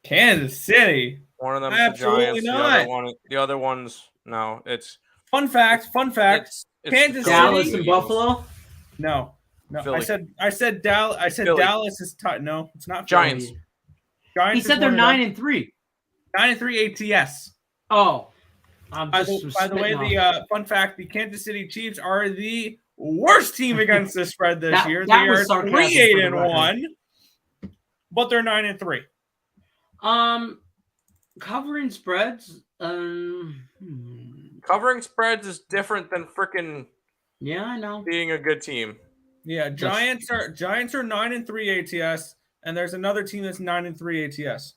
Kansas City. One of them's Absolutely the Giants. not. The other one's no. It's fun fact. It's Kansas Dallas City and Buffalo. No. Philly. I said Dallas. I said Philly. Dallas is no. It's not Giants. Philly. Giants. He said they're 9-3. 9-3 ATS. Oh, By the way, the fun fact: the Kansas City Chiefs are the worst team against the spread this year. They are 3-8-1, but they're 9-3. Covering spreads. Covering spreads is different than freaking. Yeah, I know. Being a good team. Yeah, Giants are 9-3 ATS, and there's another team that's 9-3 ATS.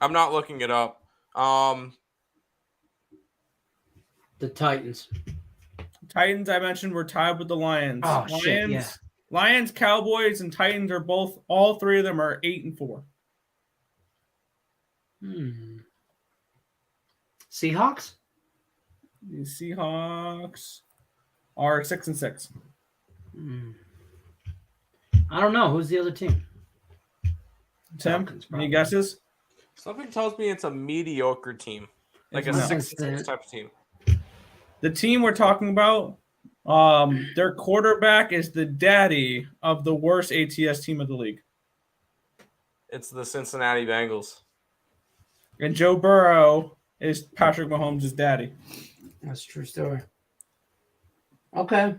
I'm not looking it up. The Titans. Titans, I mentioned, were tied with the Lions. Oh, shit, yeah. Lions, Cowboys, and Titans are all 3 of them are 8-4. Seahawks? The Seahawks are 6-6. I don't know. Who's the other team? Tim, any guesses? Something tells me it's a mediocre team. Like a 6-6 type of team. The team we're talking about, their quarterback is the daddy of the worst ATS team of the league. It's the Cincinnati Bengals. And Joe Burrow is Patrick Mahomes' daddy. That's a true story. Okay.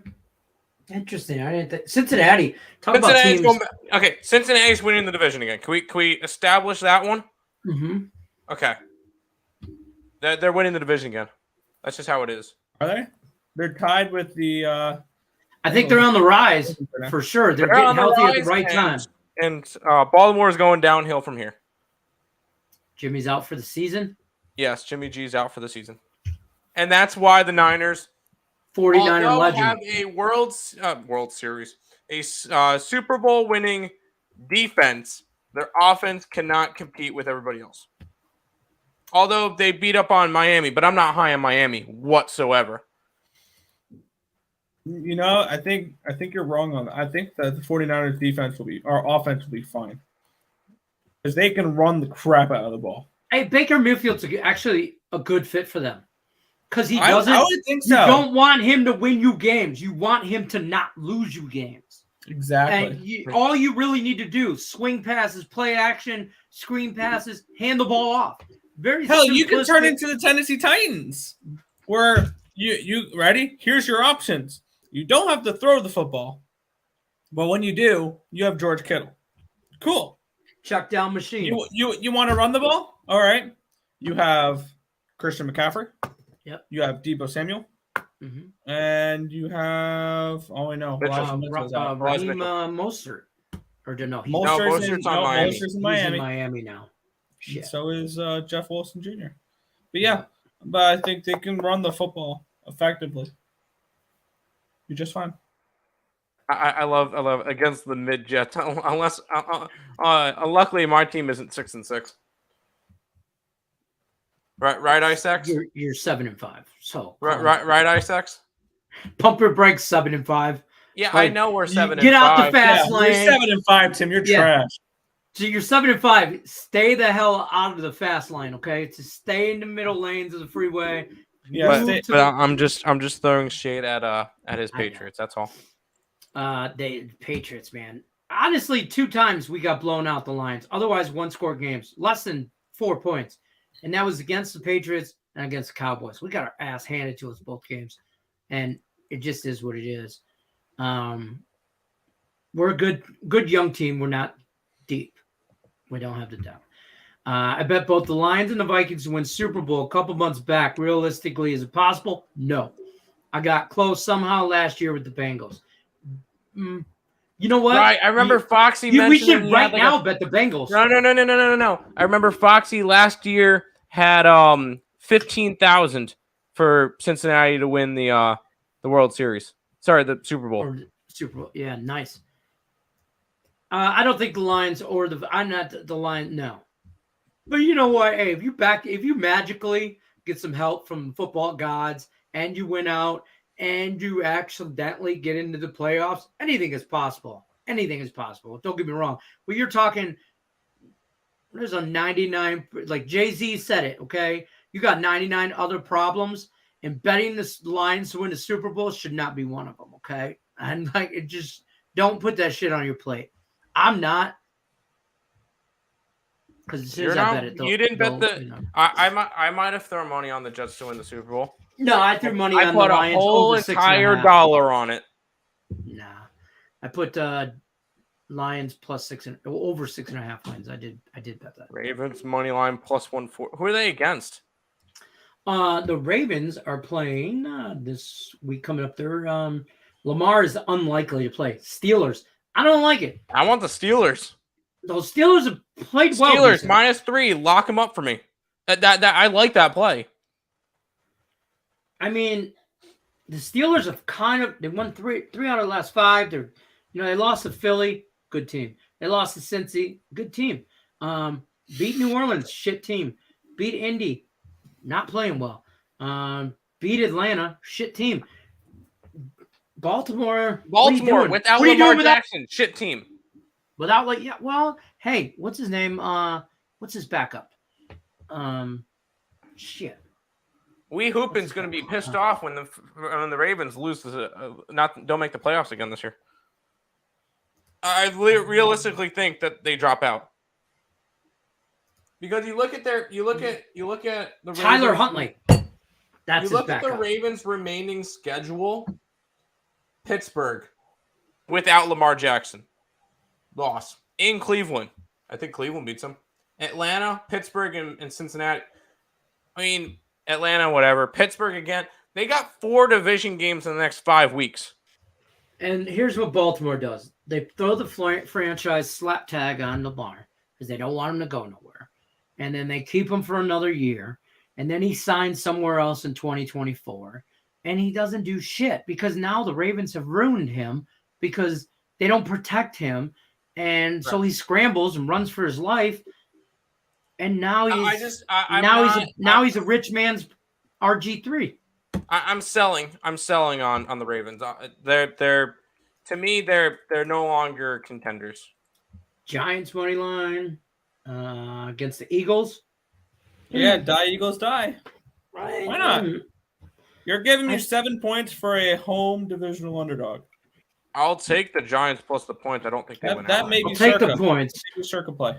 Interesting. I didn't think Cincinnati. About teams. Okay, Cincinnati's winning the division again. Can we establish that one? Mm-hmm. Okay. They're winning the division again. That's just how it is. Are they? They're tied with the. I think they're on the rise for sure. They're getting healthy at the right time. And Baltimore is going downhill from here. Jimmy's out for the season. Yes, Jimmy G's out for the season. And that's why the Niners, 49er legend, have a World Series, a Super Bowl winning defense, their offense cannot compete with everybody else. Although they beat up on Miami, but I'm not high on Miami whatsoever. I think you're wrong on that. I think that the 49ers defense offense will be fine. Because they can run the crap out of the ball. Hey, Baker Mayfield's actually a good fit for them. Because he doesn't. I would think so. You don't want him to win you games. You want him to not lose you games. Exactly. And all you really need to do, swing passes, play action, screen passes, hand the ball off. Very Hell, you can turn into the Tennessee Titans. Where you ready? Here's your options. You don't have to throw the football. But when you do, you have George Kittle. Cool. Check down machine. You want to run the ball? All right. You have Christian McCaffrey. Yep. You have Deebo Samuel. Mm-hmm. And you have Raheem Mostert. Or no, Mostert's in Miami. He's in Miami now. Shit. So is Jeff Wilson Jr. But I think they can run the football effectively. You're just fine. I love against the mid Jets. Unless luckily my team isn't 6-6. Right, Isaacs. You're 7-5. So right, Isaacs. Pump your brakes, 7-5. Yeah, I know we're 7-5. Get out the fast lane. You're 7-5, Tim. You're trash. So you're 7-5. Stay the hell out of the fast lane, okay? To stay in the middle lanes of the freeway. Yeah, but I'm just throwing shade at his Patriots. That's all. Patriots, man. Honestly, 2 times we got blown out the Lions. Otherwise, 1-score games, less than 4 points, and that was against the Patriots and against the Cowboys. We got our ass handed to us both games, and it just is what it is. We're a good young team. We're not deep. We don't have the depth. I bet both the Lions and the Vikings win Super Bowl a couple months back. Realistically, is it possible? No. I got close somehow last year with the Bengals. You know what? Right, I remember Foxy mentioned we should right now bet the Bengals. No. I remember Foxy last year had 15,000 for Cincinnati to win the World Series. Sorry, the Super Bowl. Or Super Bowl. Yeah, nice. I don't think the Lions or I'm not the Lions. No, but you know what? Hey, if you magically get some help from football gods and you win out and you accidentally get into the playoffs, anything is possible. Anything is possible. Don't get me wrong. But you're talking. There's a 99. Like Jay-Z said it. Okay, you got 99 other problems, and betting the Lions to win the Super Bowl should not be one of them. Okay, and it just don't put that shit on your plate. I'm not, because as soon as I bet it, you didn't bet the. I might have thrown money on the Jets to win the Super Bowl. No, I threw money on the Lions. I put a whole entire dollar on it. Nah, I put Lions plus over 6.5 wins. I did bet that. Ravens money line plus 140. Who are they against? The Ravens are playing this week coming up there. Lamar is unlikely to play. Steelers. I don't like it. I want the Steelers. Those Steelers have played well. Steelers -3. Lock them up for me. That I like that play. I mean, the Steelers have they won three out of the last 5. They lost to Philly, good team. They lost to Cincy, good team. Beat New Orleans, shit team. Beat Indy, not playing well. Beat Atlanta, shit team. Baltimore without Lamar Jackson, shit team. Without hey, what's his name? What's his backup? Shit. Wee Hoopin's going to be pissed off when the Ravens lose don't make the playoffs again this year. I realistically think that they drop out. Because you look at the Tyler Huntley. That's his backup. At the Ravens' remaining schedule. Pittsburgh, without Lamar Jackson, loss. In Cleveland, I think Cleveland beats them. Atlanta, Pittsburgh, and Cincinnati. I mean, Atlanta, whatever. Pittsburgh again. They got 4 division games in the next 5 weeks. And here's what Baltimore does. They throw the franchise slap tag on Lamar because they don't want him to go nowhere. And then they keep him for another year. And then he signs somewhere else in 2024. And he doesn't do shit because now the Ravens have ruined him because they don't protect him. And so he scrambles and runs for his life. And now he's he's a rich man's RG3. I'm selling on the Ravens. They're to me they're no longer contenders. Giants money line against the Eagles. Yeah, die Eagles die. Right? Why not? You're giving me 7 points for a home divisional underdog. I'll take the Giants plus the points. I don't think they win. That may be take the points. Maybe circa play.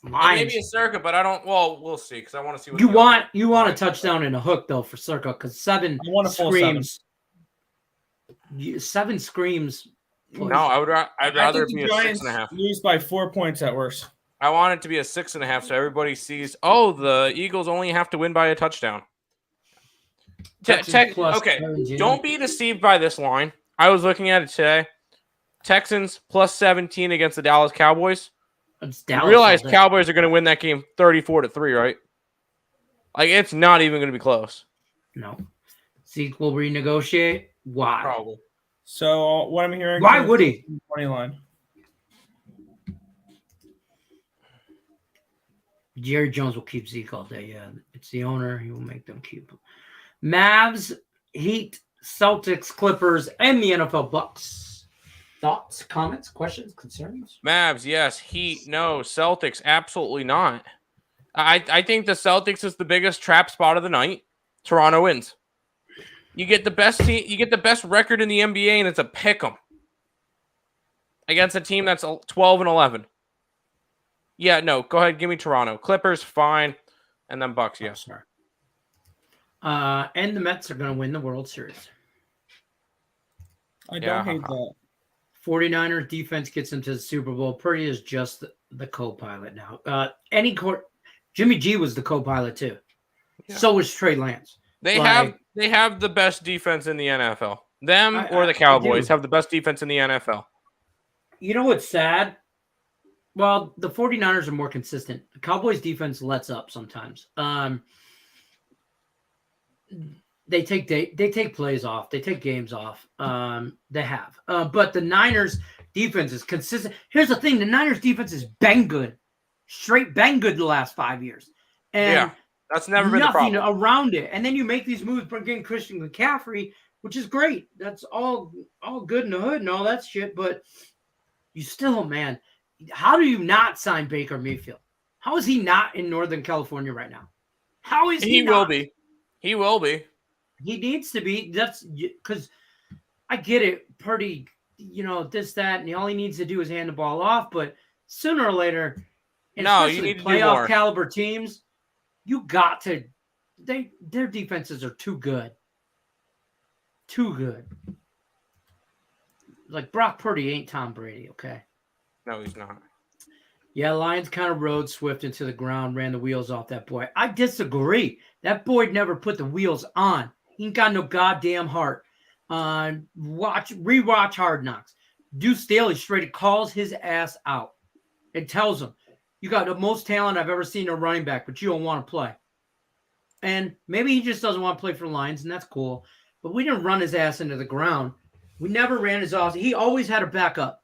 Maybe a circa, but I don't. Well, we'll see because I want to see what you want a touchdown and a hook though for circa because 7 screams. 7 screams. No, I'd rather be a Giants 6.5. Lose by 4 points at worst. I want it to be a 6.5 so everybody sees. Oh, the Eagles only have to win by a touchdown. Okay, don't be deceived by this line. I was looking at it today. Texans plus 17 against the Dallas Cowboys. You realize Cowboys are going to win that game 34-3, right? Like, it's not even going to be close. No. Zeke will renegotiate. Why? Probably. So, what I'm hearing... Why would he? 20 line. Jerry Jones will keep Zeke all day. Yeah, it's the owner. He will make them keep him. Mavs, Heat, Celtics, Clippers, and the NFL Bucks. Thoughts, comments, questions, concerns? Mavs, yes. Heat, no. Celtics, absolutely not. I think the Celtics is the biggest trap spot of the night. Toronto wins. You get the best team. You get the best record in the NBA, and it's a pick'em against a team that's 12-11. Yeah, no. Go ahead, give me Toronto. Clippers, fine, and then Bucks. Yes, sir. And the Mets are going to win the World Series. I don't hate that. 49ers defense gets them to the Super Bowl. Purdy is just the co-pilot now. Jimmy G was the co-pilot too. Yeah. So was Trey Lance. They have the best defense in the NFL. Them or the Cowboys have the best defense in the NFL. You know what's sad? Well, the 49ers are more consistent. The Cowboys defense lets up sometimes. They take plays off. They take games off. They have. But the Niners defense is consistent. Here's the thing. The Niners defense is bang good. Straight bang good the last 5 years. And yeah, that's never been the problem. Nothing around it. And then you make these moves for getting Christian McCaffrey, which is great. That's all good in the hood and all that shit. But you still, man, how do you not sign Baker Mayfield? How is he not in Northern California right now? How is he He will be. He will be. He needs to be. That's because I get it. Purdy, this, that, and all he needs to do is hand the ball off. But sooner or later, you need to playoff do more. Caliber teams, you got to. Their defenses are too good. Too good. Like Brock Purdy ain't Tom Brady, okay? No, he's not. Yeah, Lions kind of rode Swift into the ground, ran the wheels off that boy. I disagree. That boy never put the wheels on. He ain't got no goddamn heart. Rewatch Hard Knocks. Deuce Staley straight calls his ass out and tells him, you got the most talent I've ever seen in a running back, but you don't want to play. And maybe he just doesn't want to play for the Lions, and that's cool. But we didn't run his ass into the ground. We never ran his ass. He always had a backup.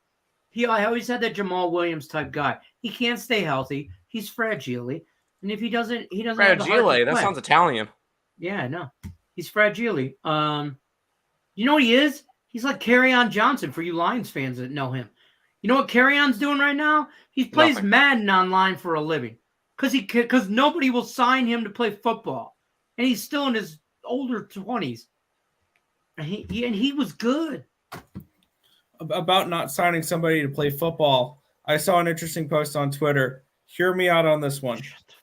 He always had that Jamal Williams type guy. He can't stay healthy. He's fragile. And if he doesn't have the heart to play. That sounds Italian. Yeah, I know. He's fragile. You know what he is? He's like Kerryon Johnson for you Lions fans that know him. You know what Kerryon's doing right now? He plays Madden online for a living because nobody will sign him to play football, and he's still in his older 20s. And he was good. About not signing somebody to play football, I saw an interesting post on Twitter. Hear me out on this one.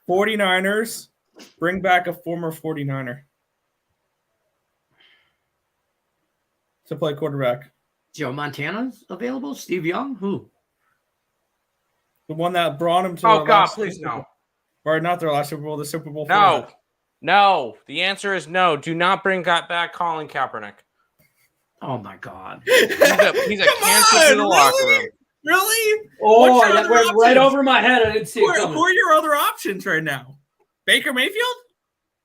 49ers, bring back a former 49er to play quarterback. Joe Montana's available? Steve Young? Who? The one that brought him to their last please Super Bowl. No. Or not their last Super Bowl, the Super Bowl. No. The answer is no. Do not bring back Colin Kaepernick. Oh my God. He's a cancer to the locker room. Really? Oh, that went right over my head. I didn't see it coming. Who are your other options right now? Baker Mayfield?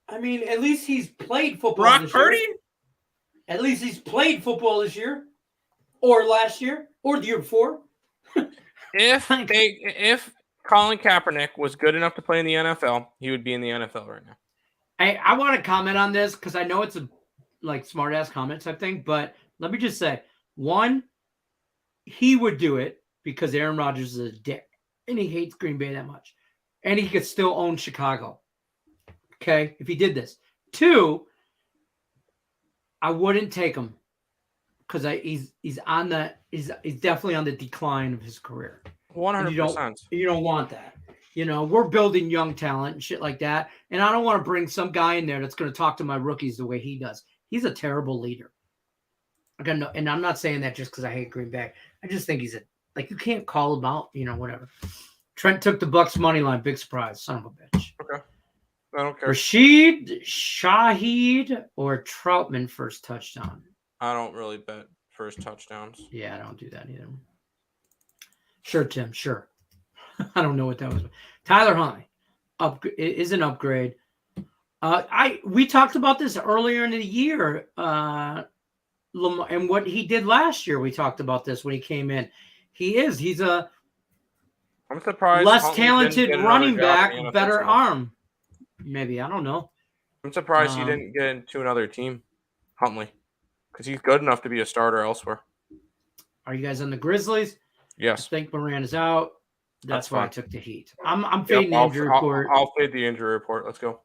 I mean, at least he's played football Brock this Purdy? year. At least he's played football this year, or last year, or the year before. If Colin Kaepernick was good enough to play in the NFL, he would be in the NFL right now. I want to comment on this because I know it's a smart ass comment type thing, but let me just say, one, he would do it because Aaron Rodgers is a dick and he hates Green Bay that much, and he could still own Chicago. Okay, if he did this. Two, I wouldn't take him because he's definitely on the decline of his career. 100%. You don't want that. You know, we're building young talent and shit like that. And I don't want to bring some guy in there that's going to talk to my rookies the way he does. He's a terrible leader. And I'm not saying that just because I hate Green Bay. I just think he's you can't call him out, whatever. Trent took the Bucks money line. Big surprise. Son of a bitch. Okay. I don't care. Rashid, Shaheed, or Troutman first touchdown? I don't really bet first touchdowns. Yeah, I don't do that either. Sure, Tim. Sure. I don't know what that was. Tyler Huntley is an upgrade. We talked about this earlier in the year. And what he did last year, we talked about this when he came in. He's a I'm surprised less Huntley talented didn't get running another job back, in the better NFL. arm. Maybe, I don't know. I'm surprised he didn't get into another team, Huntley, because he's good enough to be a starter elsewhere. Are you guys on the Grizzlies? Yes. I think Moran is out. That's why fine. I took the Heat. I'm fading the injury report. I'll fade the injury report. Let's go.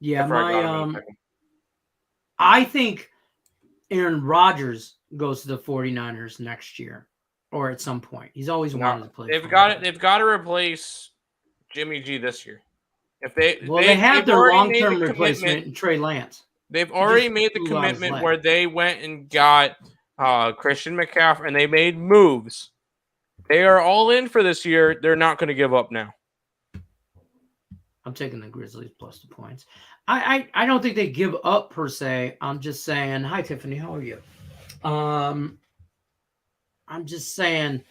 Yeah, I think Aaron Rodgers goes to the 49ers next year or at some point. He's always wanted to play. They've got to replace Jimmy G this year. They have their long-term replacement in Trey Lance. They've already made the commitment where they went and got Christian McCaffrey, and they made moves. They are all in for this year. They're not going to give up now. I'm taking the Grizzlies plus the points. I don't think they give up per se. I'm just saying. Hi, Tiffany. How are you? I'm just saying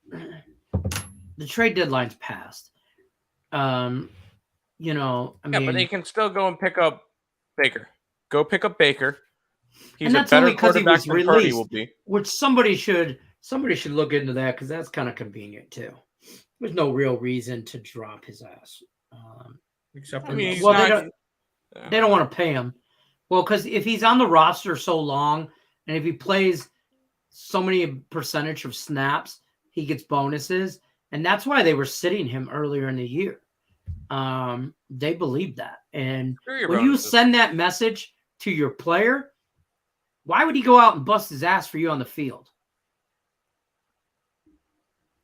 the trade deadline's passed. But they can still go and pick up Baker. Go pick up Baker. He's a better quarterback than Purdy will be. Which somebody should look into that because that's kind of convenient too. There's no real reason to drop his ass. Except they don't want to pay him. Well, because if he's on the roster so long, and if he plays so many percentage of snaps, he gets bonuses, and that's why they were sitting him earlier in the year. They believe that, and when you send that message to your player, why would he go out and bust his ass for you on the field?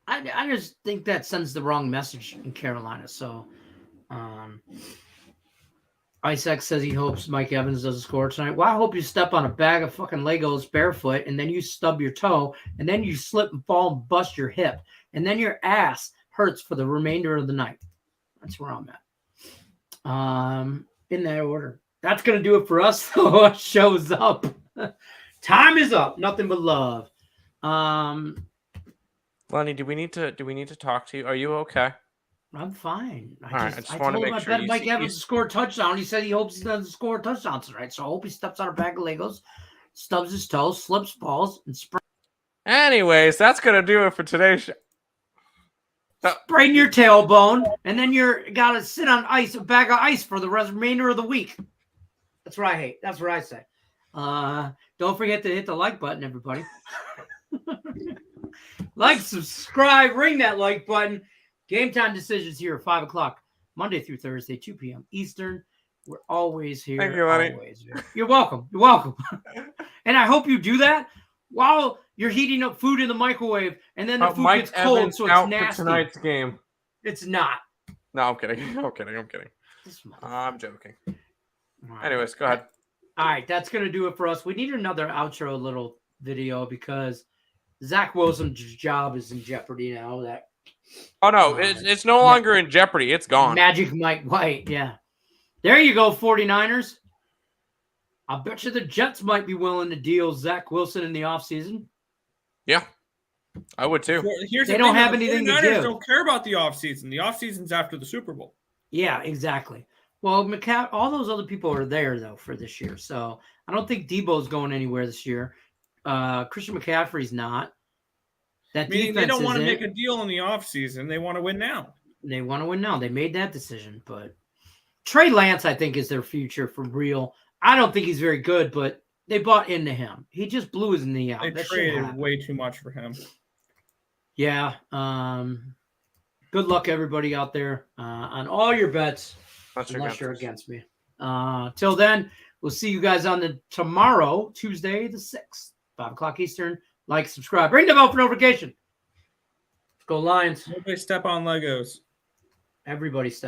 I just think that sends the wrong message in Carolina. So, Isaac says he hopes Mike Evans doesn't score tonight. Well, I hope you step on a bag of fucking Legos barefoot, and then you stub your toe, and then you slip and fall and bust your hip, and then your ass hurts for the remainder of the night. That's where I'm at. In that order. That's gonna do it for us. So show's up. Time is up. Nothing but love. Lenny, do we need to talk to you? Are you okay? I'm fine. I just want to make sure. Mike Evans to score a touchdown. He said he hopes he doesn't score a touchdown tonight. So I hope he steps on a bag of Legos, stubs his toes, slips, falls, and sprains. Anyways, that's gonna do it for today's show. Sprain your tailbone, and then you're gotta sit on ice, a bag of ice for the remainder of the week. That's what I hate. That's what I say. Don't forget to hit the like button, everybody. Like, subscribe, ring that like button. Game time decisions here at 5 o'clock, Monday through Thursday, 2 p.m. Eastern. We're always here. Thank you, Lenny. You're welcome. You're welcome. And I hope you do that while you're heating up food in the microwave, and then the food gets cold, so it's nasty. For tonight's game. It's not. No, I'm kidding. I'm kidding. I'm joking. Right. Anyways, go ahead. All right, that's going to do it for us. We need another outro little video because Zach Wilson's job is in jeopardy now. Oh, no, it's no longer in jeopardy. It's gone. Magic Mike White, yeah. There you go, 49ers. I bet you the Jets might be willing to deal Zach Wilson in the offseason. Yeah, I would too. They don't have anything to give. Don't care about the offseason. The offseason's after the Super Bowl. Yeah, exactly. Well, all those other people are there, though, for this year. So I don't think Debo's going anywhere this year. Christian McCaffrey's not. That defense they don't want to make a deal in the offseason. They want to win now. They want to win now. They made that decision. But Trey Lance, I think, is their future for real. I don't think he's very good, but they bought into him. He just blew his knee out. They that traded way too much for him. Yeah. Good luck, everybody out there, on all your bets, unless you're against me. Till then, we'll see you guys on tomorrow, Tuesday the 6th, 5 o'clock Eastern. Like, subscribe. Ring the bell for notification. Go Lions. Nobody step on Legos. Everybody step on.